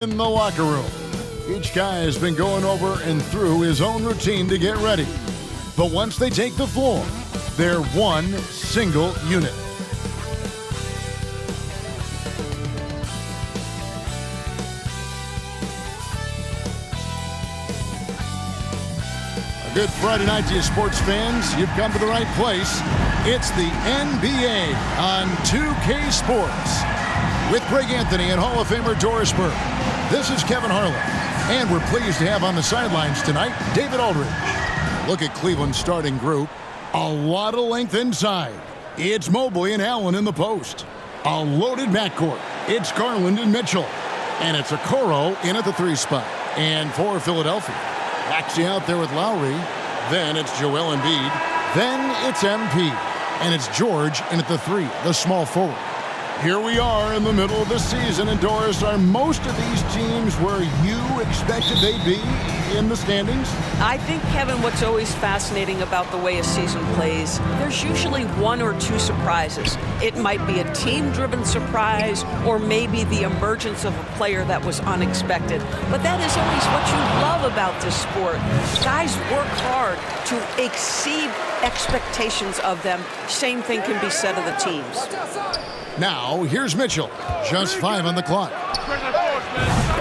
In the locker room, each guy has been going over and through his own routine to get ready. But once they take the floor, they're one single unit. A good Friday night to you sports fans. You've come to the right place. It's the NBA on 2K Sports. With Greg Anthony and Hall of Famer Doris Burke. This is Kevin Harlan. And we're pleased to have on the sidelines tonight, David Aldridge. Look at Cleveland's starting group. A lot of length inside. It's Mobley and Allen in the post. A loaded backcourt. It's Garland and Mitchell. And it's Okoro in at the 3 spot. And for Philadelphia, Maxey out there with Lowry. Then it's Joel Embiid. Then it's MP. And it's George in at the 3, the small forward. Here we are in the middle of the season, and Doris, are most of these teams where you expected they'd be in the standings? I think, Kevin, what's always fascinating about the way a season plays, there's usually 1 or 2 surprises. It might be a team-driven surprise, or maybe the emergence of a player that was unexpected. But that is always what you love about this sport. Guys work hard to exceed expectations of them. Same thing can be said of the teams. Now, here's Mitchell. Just 5 on the clock.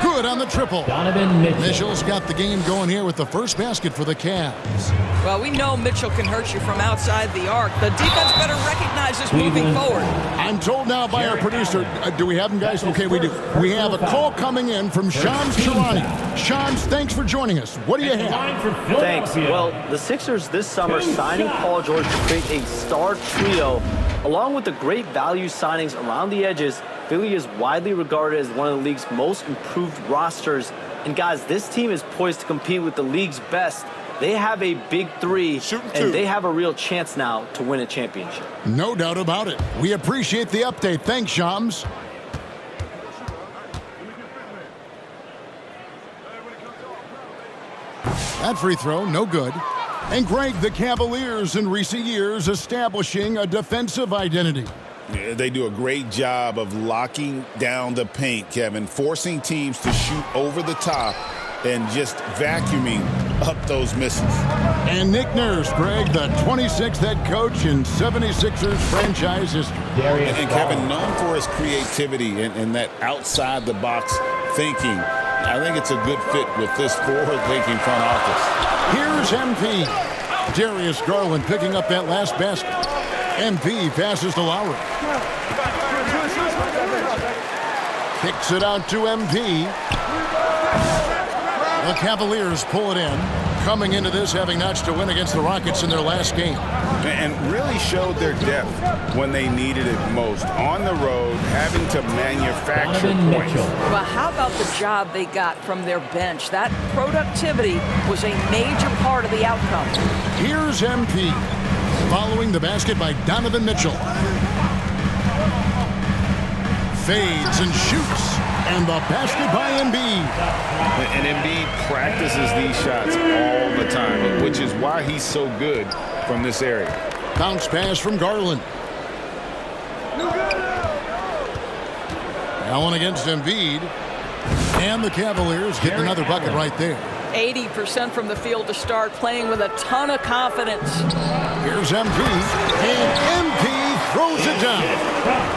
Good on the triple. Donovan Mitchell. Mitchell's got the game going here with the first basket for the Cavs. Well, we know Mitchell can hurt you from outside the arc. The defense better recognize this moving forward. I'm told now by our producer, do we have him, guys? Okay, we do. We have a call coming in from Shams Charania. Shams, thanks for joining us. What do you have? Thanks. Well, the Sixers this summer signing Paul George to create a star trio. Along with the great value signings around the edges, Philly is widely regarded as one of the league's most improved rosters. And guys, this team is poised to compete with the league's best. They have a big 3, and they have a real chance now to win a championship. No doubt about it. We appreciate the update. Thanks, Shams. That free throw, no good. And Greg, the Cavaliers in recent years establishing a defensive identity. Yeah, they do a great job of locking down the paint, Kevin, forcing teams to shoot over the top and just vacuuming up those misses. And Nick Nurse, Greg, the 26th head coach in 76ers franchise history. And Kevin, known for his creativity and that outside-the-box thinking. I think it's a good fit with this forward-thinking front office. Here's MP. Darius Garland picking up that last basket. MP passes to Lowry. Kicks it out to MP. The Cavaliers pull it in. Coming into this having notched a win against the Rockets in their last game. And really showed their depth when they needed it most. On the road, having to manufacture points. Well, how about the job they got from their bench? That productivity was a major part of the outcome. Here's MP. Following the basket by Donovan Mitchell. Fades and shoots. And the basket by Embiid. And Embiid practices these shots all the time, which is why he's so good from this area. Bounce pass from Garland. Allen against Embiid. And the Cavaliers get another bucket right there. 80% from the field to start, playing with a ton of confidence. Here's MP. And MP throws it down.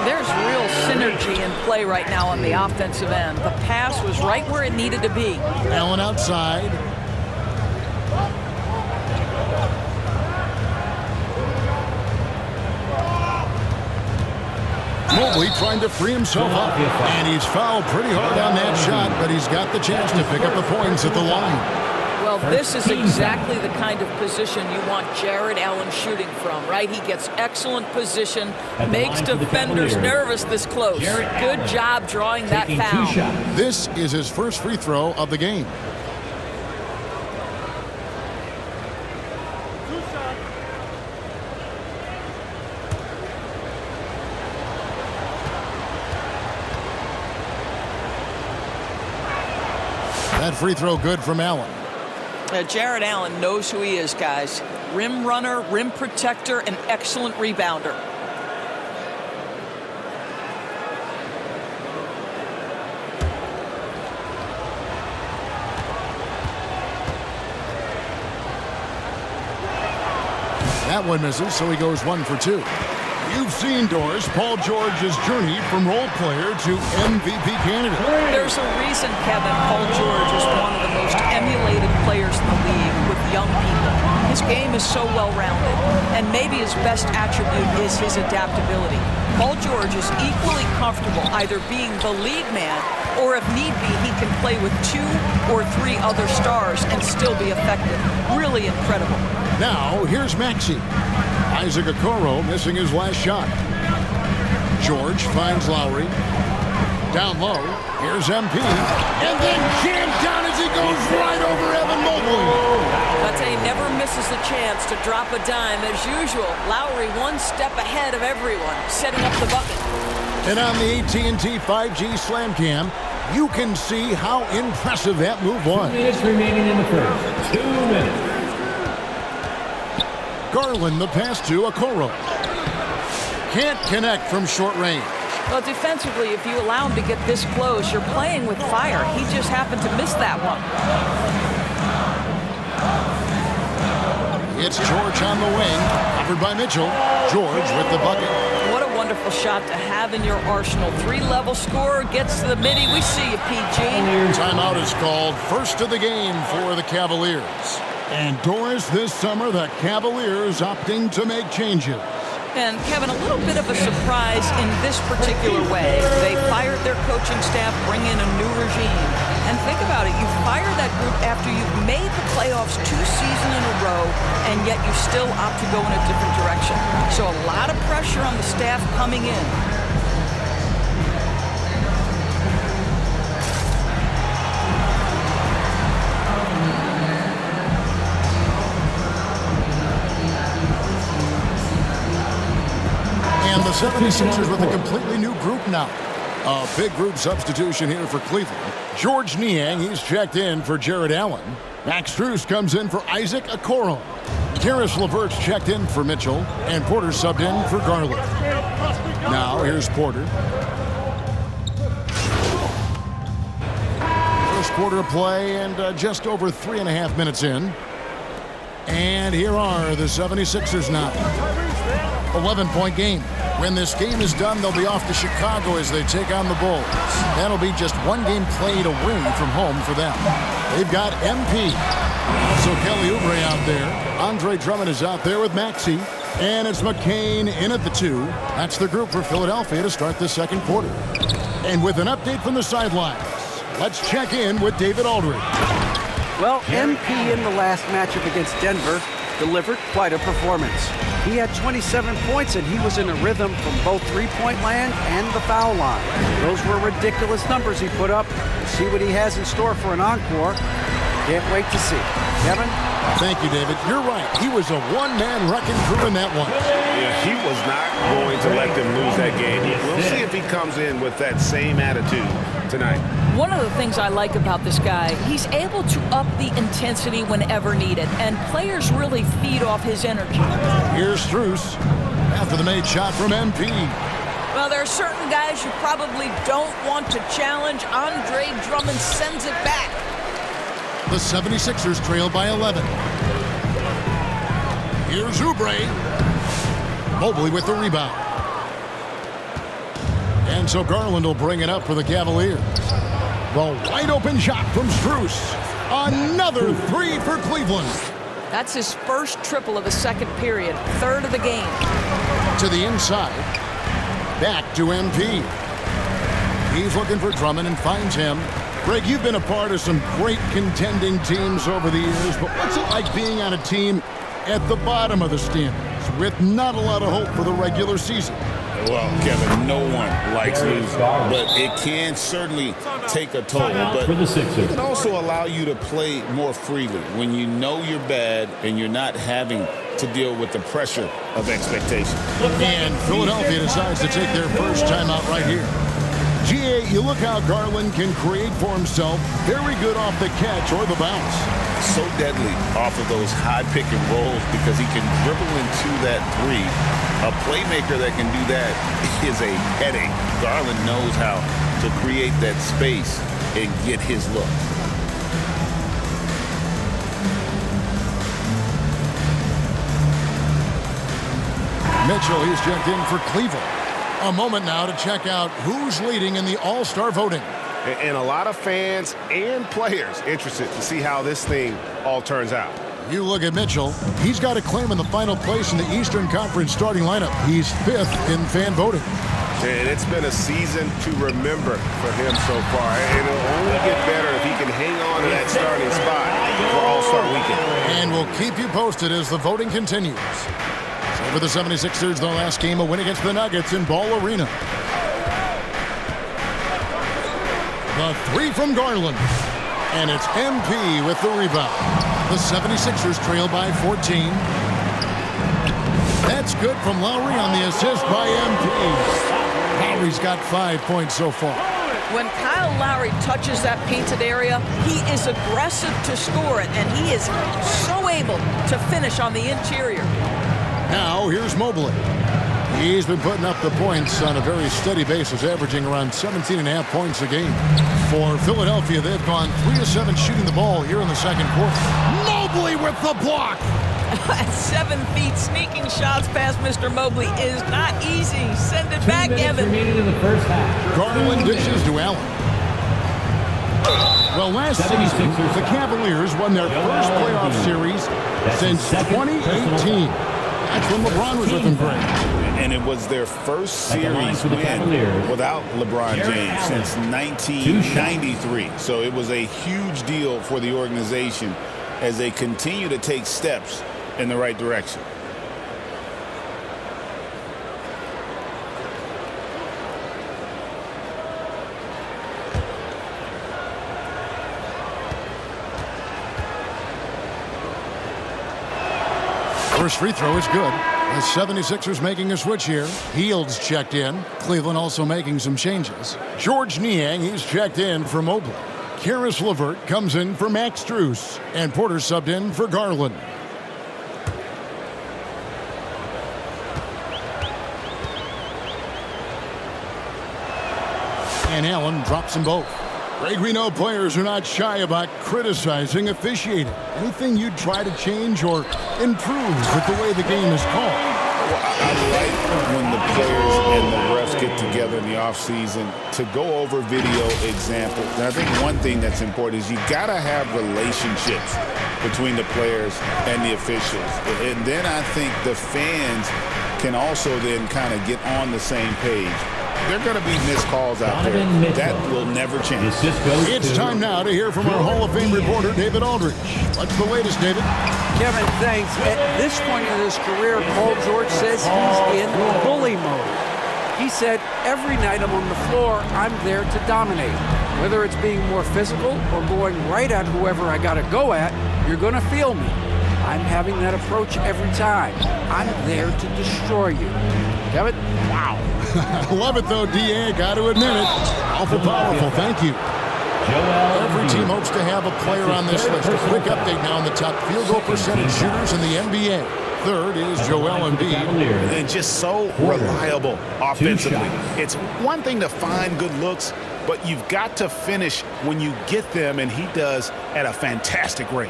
There's real synergy in play right now on the offensive end. The pass was right where it needed to be. Allen outside. Mobley trying to free himself up. And he's fouled pretty hard on that shot, but he's got the chance to pick up the points at the line. Well, this is exactly the kind of position you want Jarrett Allen shooting from, right? He gets excellent position, makes defenders nervous this close. Good job drawing that foul. This is his first free throw of the game. That free throw good from Allen. Jarrett Allen knows who he is, guys. Rim runner, rim protector, and excellent rebounder. That one misses, so he goes 1 for 2. You've seen, Doris, Paul George's journey from role player to MVP candidate. There's a reason, Kevin, Paul George is one of the most emulated players in the league with young people. His game is so well-rounded, and maybe his best attribute is his adaptability. Paul George is equally comfortable either being the lead man, or if need be, he can play with 2 or 3 other stars and still be effective. Really incredible. Now, here's Maxey. Isaac Okoro missing his last shot. George finds Lowry. Down low, here's MP. And then jammed down as he goes right over Evan Mobley. Mate never misses a chance to drop a dime. As usual, Lowry 1 step ahead of everyone, setting up the bucket. And on the AT&T 5G Slam Cam, you can see how impressive that move was. 2 minutes remaining in the first. 2 minutes. Garland the pass to Okoro. Can't connect from short range. Well, defensively, if you allow him to get this close, you're playing with fire. He just happened to miss that one. It's George on the wing, covered by Mitchell. George with the bucket. What a wonderful shot to have in your arsenal. 3-level scorer, gets to the midi. We see you, PG. Timeout is called. First of the game for the Cavaliers. And Doris, this summer, the Cavaliers opting to make changes. And Kevin, a little bit of a surprise in this particular way. They fired their coaching staff, bring in a new regime. And think about it, you fire that group after you've made the playoffs 2 seasons in a row, and yet you still opt to go in a different direction. So a lot of pressure on the staff coming in. And the 76ers with a completely new group now. A big group substitution here for Cleveland. George Niang, he's checked in for Jared Allen. Max Strus comes in for Isaac Okoro. Karis LeVert's checked in for Mitchell. And Porter subbed in for Garland. Now here's Porter. First quarter of play and just over 3.5 minutes in. And here are the 76ers now. 11-point game. When this game is done, they'll be off to Chicago as they take on the Bulls. That'll be just 1 game played away from home for them. They've got MP. Also Kelly Oubre out there. Andre Drummond is out there with Maxey. And it's McCain in at the 2. That's the group for Philadelphia to start the second quarter. And with an update from the sidelines, let's check in with David Aldridge. Well, MP in the last matchup against Denver delivered quite a performance. He had 27 points, and he was in a rhythm from both three-point land and the foul line. Those were ridiculous numbers he put up. We'll see what he has in store for an encore. Can't wait to see. Kevin? Thank you, David. You're right. He was a one-man wrecking crew in that one. Yeah, he was not going to let them lose that game. We'll see if he comes in with that same attitude tonight. One of the things I like about this guy, he's able to up the intensity whenever needed, and players really feed off his energy. Here's Strus after the made shot from MP. Well, there are certain guys you probably don't want to challenge. Andre Drummond sends it back. The 76ers trail by 11. Here's Oubre. Mobley with the rebound. And so Garland will bring it up for the Cavaliers. The wide open shot from Strus. Another 3 for Cleveland. That's his first triple of the second period, third of the game. To the inside. Back to MP. He's looking for Drummond and finds him. Greg, you've been a part of some great contending teams over the years, but what's it like being on a team at the bottom of the standings with not a lot of hope for the regular season? Well, Kevin, no one likes losing, but it can certainly take a toll. But For the Sixers. it can also allow you to play more freely when you know you're bad and you're not having to deal with the pressure of expectation. And Philadelphia decides to take their first timeout right here. GA, you look how Garland can create for himself. Very good off the catch or the bounce. So deadly off of those high pick and rolls because he can dribble into that 3. A playmaker that can do that is a headache. Garland knows how to create that space and get his look. Mitchell, he's checked in for Cleveland. A moment now to check out who's leading in the All-Star voting. And a lot of fans and players interested to see how this thing all turns out. You look at Mitchell. He's got a claim in the final place in the Eastern Conference starting lineup. He's 5th in fan voting. And it's been a season to remember for him so far. And it'll only get better if he can hang on to that starting spot for All-Star Weekend. And we'll keep you posted as the voting continues. So for the 76ers, their last game, a win against the Nuggets in Ball Arena. The three from Garland. And it's MP with the rebound. The 76ers trail by 14. That's good from Lowry on the assist by MP. Lowry's got 5 points so far. When Kyle Lowry touches that painted area, he is aggressive to score it, and he is so able to finish on the interior. Now, here's Mobley. He's been putting up the points on a very steady basis, averaging around 17.5 points a game. For Philadelphia, they've gone 3 of 7 shooting the ball here in the second quarter. Mobley with the block. At 7 feet, sneaking shots past Mr. Mobley is not easy. Send it back, 2 minutes Evan. remaining in the first half. Garland dishes to Allen. Well, last season, the Cavaliers won their first playoff series since 2018. That's when LeBron was with them, Greg. And it was their first series win without LeBron James since 1993. So it was a huge deal for the organization as they continue to take steps in the right direction. First free throw is good. The 76ers making a switch here. Fields checked in. Cleveland also making some changes. George Niang, he's checked in for Mobley. Karis LeVert comes in for Max Strus. And Porter subbed in for Garland. And Allen drops them both. Greg, we know players are not shy about criticizing officiating. Anything you'd try to change or improve with the way the game is called? Well, I like when the players and the refs get together in the offseason to go over video examples. And I think one thing that's important is you got to have relationships between the players and the officials. And then I think the fans can also then kind of get on the same page. There are going to be missed calls out there. That will never change. It's time now to hear from our Hall of Fame reporter, David Aldridge. What's the latest, David? Kevin, thanks. At this point in his career, Paul George says he's in bully mode. He said, every night I'm on the floor, I'm there to dominate. Whether it's being more physical or going right at whoever I got to go at, you're going to feel me. I'm having that approach every time. I'm there to destroy you. Kevin? Wow. I love it, though, D.A. Got to admit it. Awful powerful. Thank you. Every team hopes to have a player on this list. A quick update now on the top field goal percentage shooters in the NBA. Third is Joel Embiid. And just so reliable offensively. It's one thing to find good looks, but you've got to finish when you get them, and he does at a fantastic rate.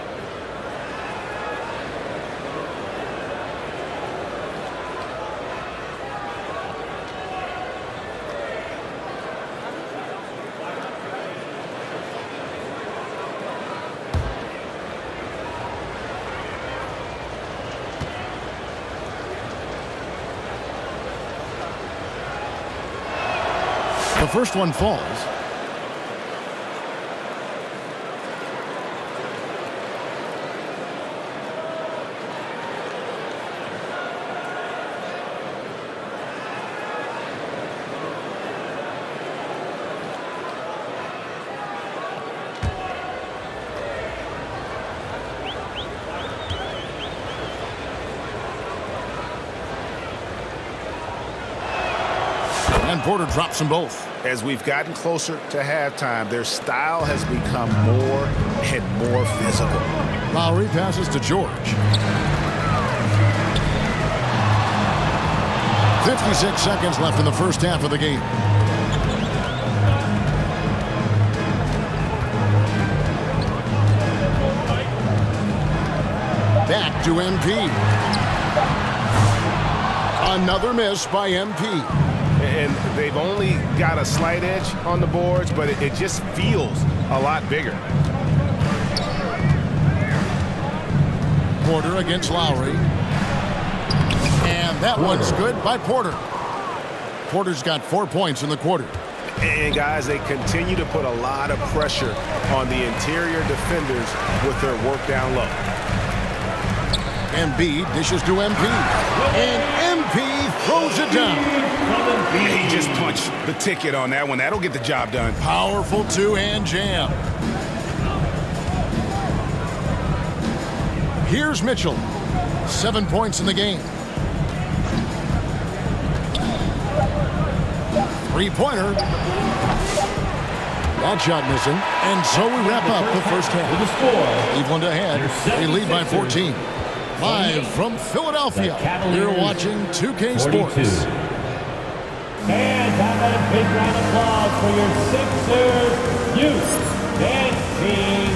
The first one falls. And Porter drops them both. As we've gotten closer to halftime, their style has become more and more physical. Lowry passes to George. 56 seconds left in the first half of the game. Back to MP. Another miss by MP. And they've only got a slight edge on the boards, but it just feels a lot bigger. Porter against Lowry. And that one's good by Porter. Porter's got 4 points in the quarter. And guys, they continue to put a lot of pressure on the interior defenders with their work down low. Embiid dishes to MP. And MP throws it down. He just punched the ticket on that one. That'll get the job done. Powerful two-hand jam. Here's Mitchell. 7 points in the game. Three-pointer. That shot missing. And so we wrap up the first half. Cleveland ahead. They lead by 14. Live from Philadelphia, you're watching 2K Sports. And have a big round of applause for your Sixers youth dance team.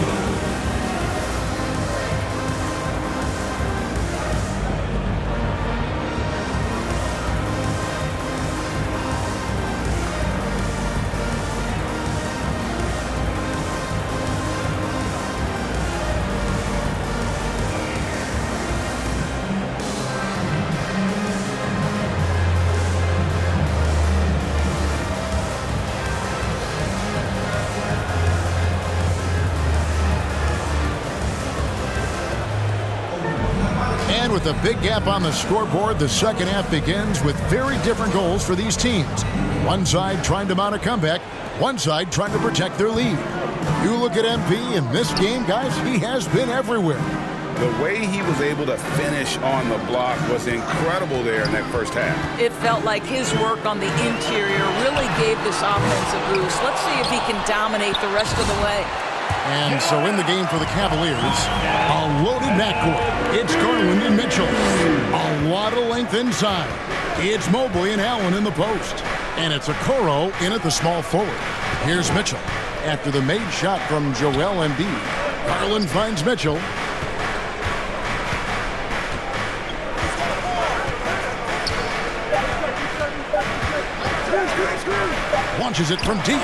With a big gap on the scoreboard, the second half begins with very different goals for these teams. One side trying to mount a comeback, one side trying to protect their lead. You look at MP in this game, guys, he has been everywhere. The way he was able to finish on the block was incredible there in that first half. It felt like his work on the interior really gave this offense a boost. Let's see if he can dominate the rest of the way. And so in the game for the Cavaliers, a loaded backcourt. It's Garland and Mitchell. A lot of length inside. It's Mobley and Allen in the post. And it's Okoro in at the small forward. Here's Mitchell. After the made shot from Joel Embiid, Garland finds Mitchell. Launches it from deep.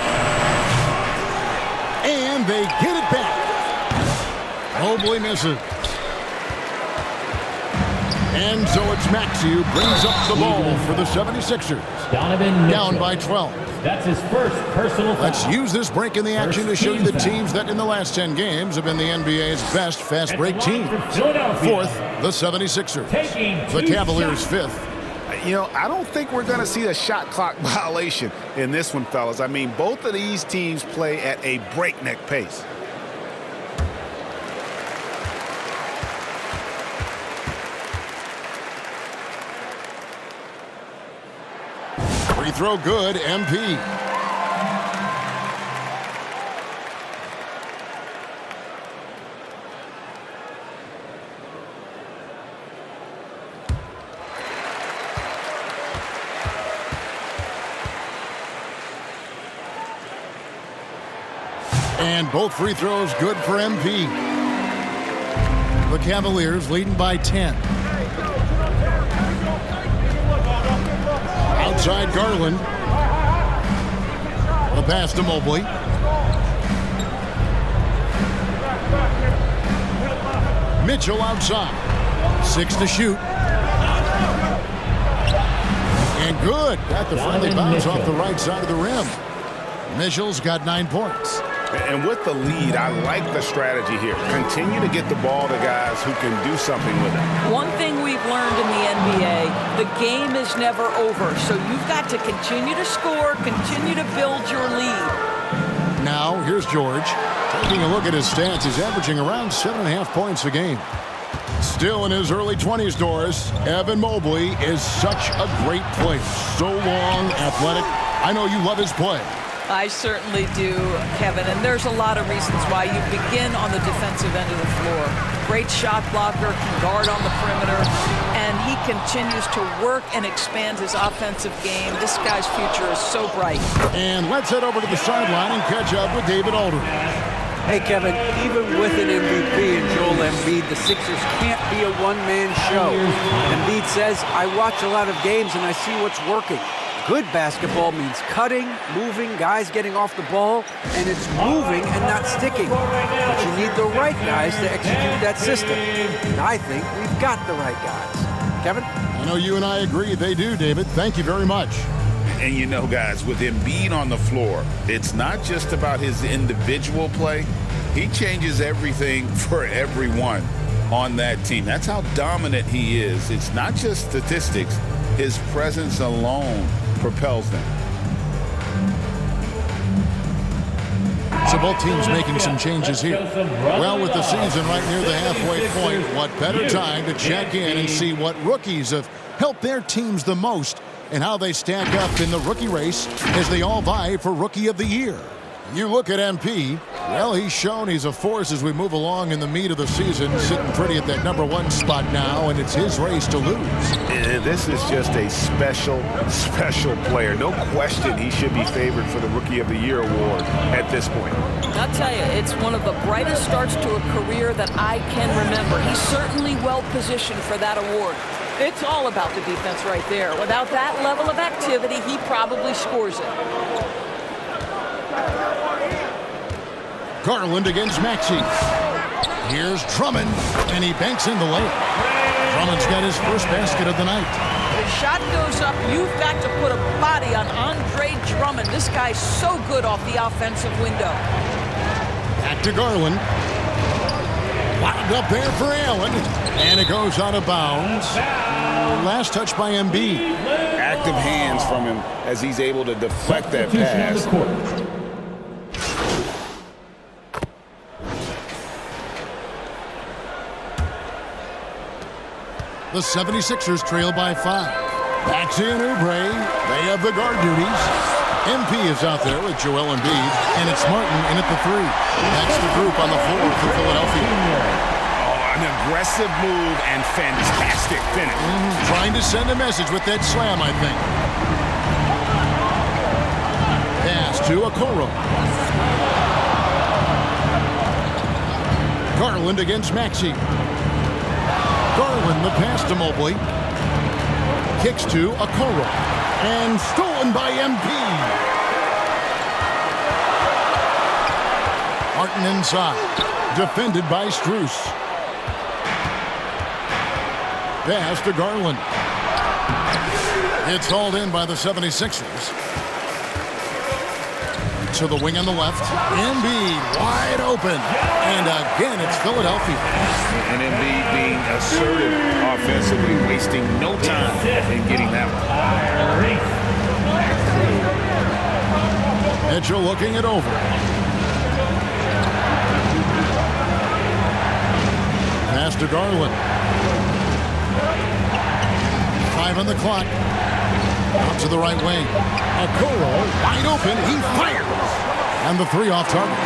And they get it back. Mobley misses. And so it's Maxey who brings up the ball for the 76ers. Donovan Mitchell. Down by 12. That's his first personal foul. Let's use this break in the action to show you the teams that in the last 10 games have been the NBA's best fast break teams. Fourth, the 76ers. The Cavaliers fifth. You know, I don't think we're going to see a shot clock violation in this one, fellas. I mean, both of these teams play at a breakneck pace. Free throw good, MP. And both free throws good for MP. The Cavaliers leading by 10. Outside Garland. The pass to Mobley. Mitchell outside. 6 to shoot. And good. Got the friendly bounce off the right side of the rim. Mitchell's got 9 points. And with the lead, I like the strategy here. Continue to get the ball to guys who can do something with it. One thing we've learned in the NBA, the game is never over. So you've got to continue to score, continue to build your lead. Now, here's George. Taking a look at his stats, he's averaging around 7.5 points a game. Still in his early 20s, Doris, Evan Mobley is such a great player. So long, athletic. I know you love his play. I certainly do, Kevin, and there's a lot of reasons why you begin on the defensive end of the floor. Great shot blocker, can guard on the perimeter, and he continues to work and expand his offensive game. This guy's future is so bright. And let's head over to the sideline and catch up with David Aldridge. Hey, Kevin, even with an MVP and Joel Embiid, the Sixers can't be a one-man show. Embiid says, I watch a lot of games and I see what's working. Good basketball means cutting, moving, guys getting off the ball, and it's moving and not sticking. But you need the right guys to execute that system. And I think we've got the right guys. Kevin? I know you and I agree they do, David. Thank you very much. And you know, guys, with Embiid on the floor, it's not just about his individual play. He changes everything for everyone on that team. That's how dominant he is. It's not just statistics. His presence alone propels them. So both teams making some changes here. Well, with the season right near the halfway point, what better time to check in and see what rookies have helped their teams the most and how they stack up in the rookie race as they all vie for Rookie of the Year. You look at MP, well, he's shown he's a force as we move along in the meat of the season, sitting pretty at that #1 spot now, and it's his race to lose. And this is just a special player. No question he should be favored for the Rookie of the Year award at this point. I'll tell you, it's one of the brightest starts to a career that I can remember. He's certainly well positioned for that award. It's all about the defense right there. Without that level of activity, he probably scores it. Garland against Maxey. Here's Drummond, and he banks in the layup. Drummond's got his first basket of the night. The shot goes up. You've got to put a body on Andre Drummond. This guy's so good off the offensive window. Back to Garland. Wound up there for Allen, and it goes out of bounds. Last touch by Embiid. Active hands from him as he's able to deflect that pass. The 76ers trail by 5. Maxey and Oubre, they have the guard duties. MP is out there with Joel Embiid, and it's Martin in at the 3. That's the group on the floor for Philadelphia. Oh, an aggressive move and fantastic finish. Trying to send a message with that slam, I think. Pass to Okoro. Garland against Maxey. Garland the pass to Mobley. Kicks to Okoro. And stolen by MP. Martin inside. Defended by Strus. Pass to Garland. It's hauled in by the 76ers. To the wing on the left. Embiid wide open. And again, it's Philadelphia. And Embiid being assertive offensively, wasting no time in getting that one. Mitchell looking it over. Pass to Garland. 5 on the clock. Out to the right wing. Okoro wide open. He fires. And the 3 off target.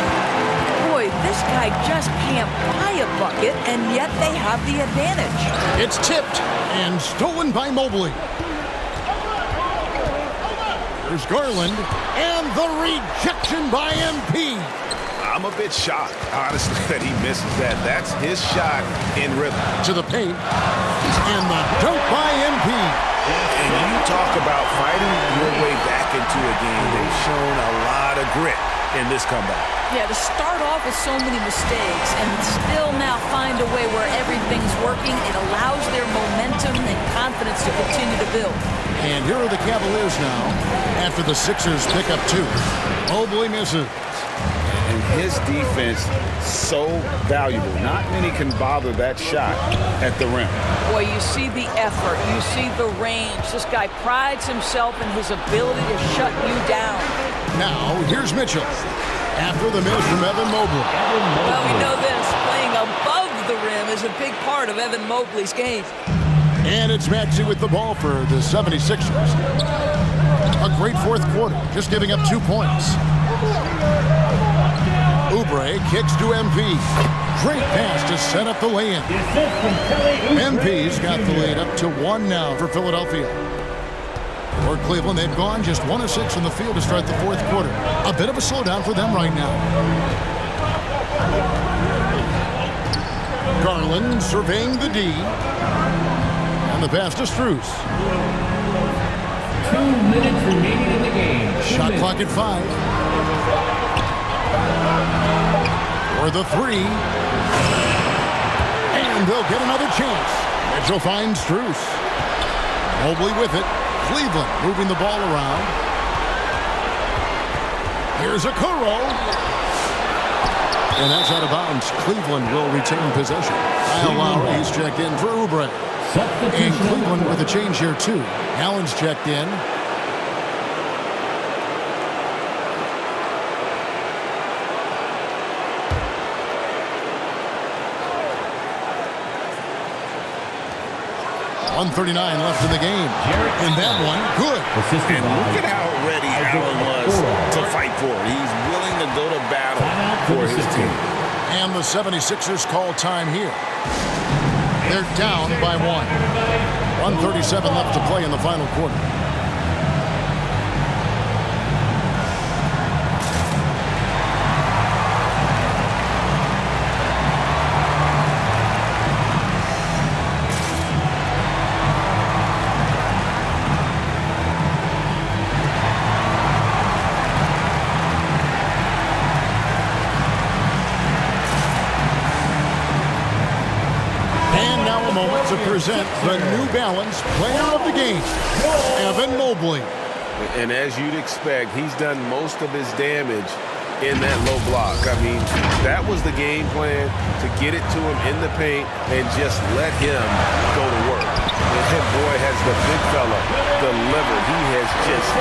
Boy, this guy just can't buy a bucket, and yet they have the advantage. It's tipped and stolen by Mobley. There's Garland. And the rejection by MP. I'm a bit shocked, honestly, that he misses that. That's his shot in rhythm. To the paint. And the dunk by MP. And you talk about fighting your way back into a game. They've shown a lot of grit in this comeback. Yeah, to start off with so many mistakes and still now find a way where everything's working, it allows their momentum and confidence to continue to build. And here are the Cavaliers now after the Sixers pick up 2. Mobley misses. And his defense so valuable. Not many can bother that shot at the rim. Boy, you see the effort. You see the range. This guy prides himself in his ability to shut you down. Now, here's Mitchell. After the miss from Evan Mobley. Well, we know this. Playing above the rim is a big part of Evan Mobley's game. And it's Maxey with the ball for the 76ers. A great fourth quarter, just giving up 2 points. Oubre kicks to MP. Great pass to set up the lay-in. MP's got the lead up to 1 now for Philadelphia. For Cleveland, they've gone just 1 of 6 from the field to start the fourth quarter. A bit of a slowdown for them right now. Garland surveying the D. And the pass to Strus. 2 minutes remaining in the game. Shot clock at 5. For the 3. And they'll get another chance. Mitchell finds Strus. Mobley with it. Cleveland moving the ball around. Here's Okoro. And that's out of bounds. Cleveland will retain possession. Kyle Lowry, he's checked in for Oubre. And Cleveland with a change here, too. Allen's checked in. .139 left in the game. And that one, good. And look at how ready Allen was to fight for it. He's willing to go to battle for his team. And the 76ers call time here. They're down by 1. 1:37 left to play in the final quarter. To present the New Balance Player of the Game, Evan Mobley. And as you'd expect, he's done most of his damage in that low block. I mean, that was the game plan, to get it to him in the paint and just let him go to work. And boy, has the big fella delivered. He has just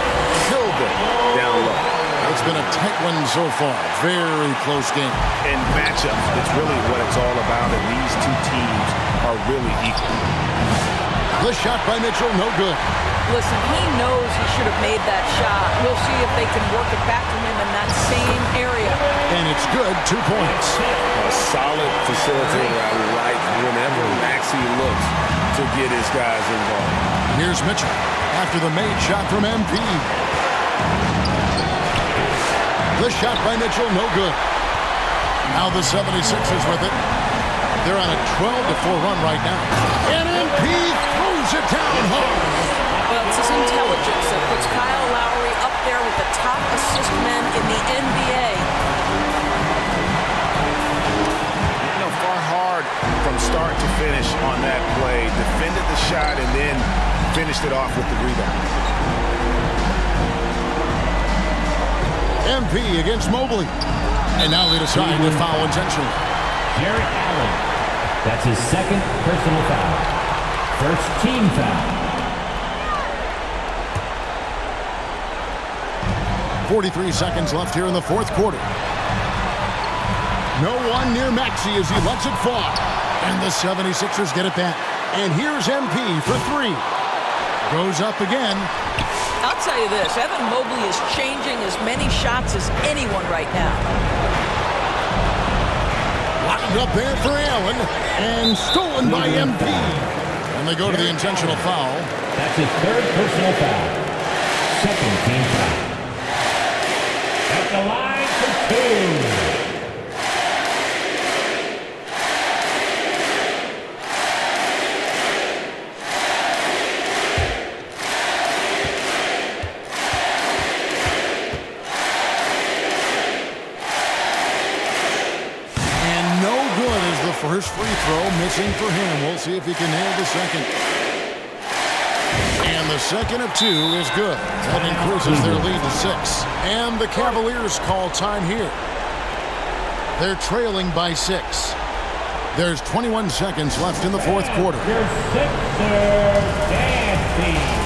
killed them down low. It's been a tight one so far. Very close game. And matchups, it's really what it's all about, and these two teams are really equal. The shot by Mitchell, no good. Listen, he knows he should have made that shot. We'll see if they can work it back to him in that same area. And it's good, 2 points. A solid facilitator. I like whenever Maxey looks to get his guys involved. Here's Mitchell after the made shot from MP. The shot by Mitchell, no good. Now the 76ers with it. They're on a 12-4 run right now. And MP throws it down hard. Well, it's his intelligence that puts Kyle Lowry up there with the top assist men in the NBA. You know, far hard from start to finish on that play. Defended the shot and then finished it off with the rebound. MP against Mobley. And now they decide to foul intentionally. Jarrett Allen. That's his second personal foul. First team foul. 43 seconds left here in the fourth quarter. No one near Maxey as he lets it fly. And the 76ers get it back. And here's MP for 3. Goes up again. I'll tell you this, Evan Mobley is changing as many shots as anyone right now. Locked up there for Allen. And stolen by MP. And they go to the intentional foul. That's his third personal foul. Second team foul. At the line for 2. First free throw missing for him. We'll see if he can nail the second. And the second of 2 is good. That increases their lead to 6. And the Cavaliers call time here. They're trailing by 6. There's 21 seconds left in the fourth quarter. Your Sixers dancing.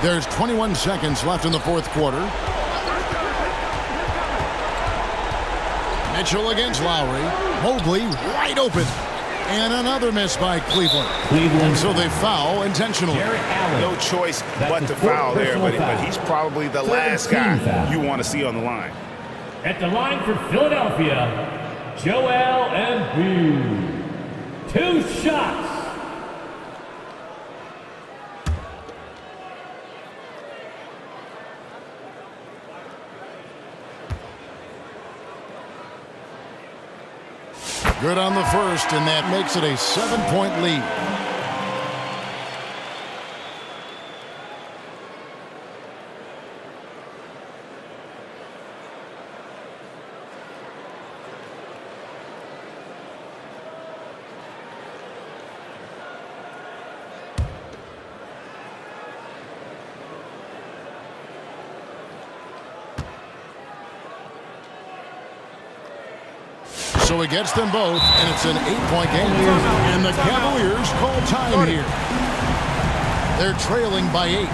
There's 21 seconds left in the fourth quarter. Mitchell against Lowry. Mobley wide open. And another miss by Cleveland. So they foul intentionally. No choice but to foul there, but he's probably the last guy you want to see on the line. At the line for Philadelphia, Joel Embiid. 2 shots. Good on the first, and that makes it a 7-point lead. So he gets them both, and it's an 8-point game. And the Cavaliers call time here. They're trailing by 8.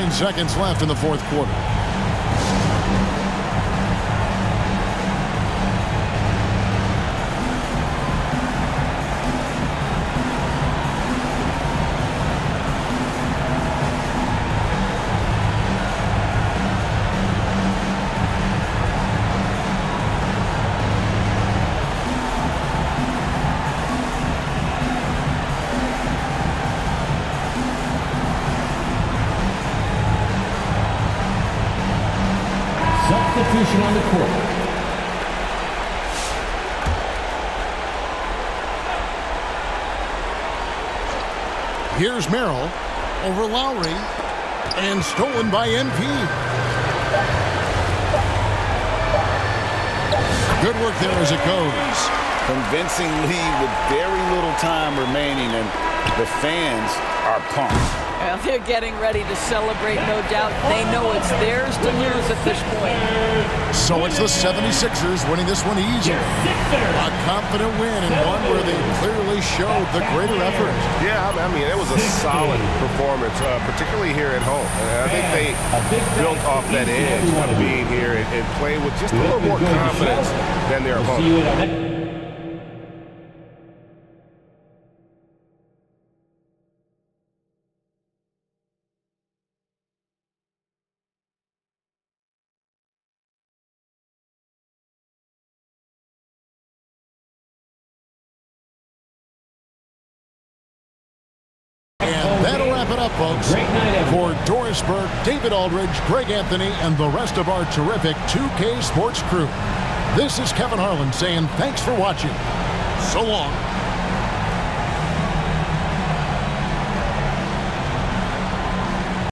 9 seconds left in the fourth quarter. Substitution on the court. Here's Merrill over Lowry, and stolen by NP. Good work there as it goes. Convincing lead with very little time remaining, and the fans are pumped. Well, they're getting ready to celebrate, no doubt. They know it's theirs to lose at this point. So it's the 76ers winning this one easy. A confident win, and one where they clearly showed the greater effort. Yeah, I mean, it was a solid performance, particularly here at home. And I think they built off that edge of being here and played with just a little more confidence than their opponent. That'll wrap it up, folks. For Doris Burke, David Aldridge, Greg Anthony, and the rest of our terrific 2K Sports crew, this is Kevin Harlan saying thanks for watching. So long.